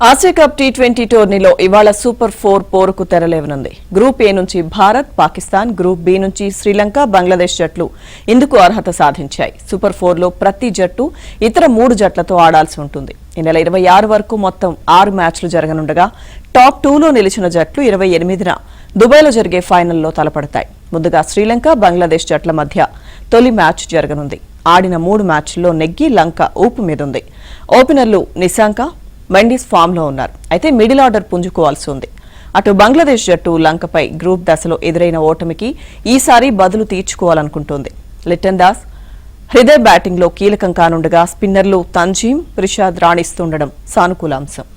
Asia cup T20 టోర్నీలో ఇవాళ super 4 పోరుకు తెరలేవనుంది. గ్రూప్ ఏ నుంచి భారత్, పాకిస్తాన్, గ్రూప్ బి నుంచి శ్రీలంక, బంగ్లాదేశ్ జట్లు ఇందుకు అర్హత సాధించాయి. సూపర్ 4లో ప్రతి జట్టు ఇతర 3 జట్లతో ఆడాల్సి ఉంటుంది. ఈ నెల 26 వరకు మొత్తం 6 మ్యాచ్లు జరగనుండగా టాప్ 2లో నిలిచిన జట్లు 28న దుబాయ్లో జరిగే ఫైనల్లో తలపడతాయి. ముందుగా శ్రీలంక, బంగ్లాదేశ్ జట్ల మధ్య తొలి మ్యాచ్ జరగనుంది. ఆడిన 3 మ్యాచ్ల్లో నెగ్గి లంక ఊపు మీదుంది. ఓపెనర్లు నిశాంక, మెండిస్ ఫామ్ లో ఉన్నారు. అయితే మిడిల్ ఆర్డర్ పుంజుకోవాల్సి ఉంది. అటు బంగ్లాదేశ్ జట్టు లంకపై గ్రూప్ దశలో ఎదురైన ఓటమికి ఈసారి బదులు తీర్చుకోవాలనుకుంటోంది. లిటన్ దాస్, హృదయ్ బ్యాటింగ్ లో కీలకం కానుండగా స్పిన్నర్లు తంజీమ్, రిషాద్ రాణిస్తుండడం సానుకూల అంశం.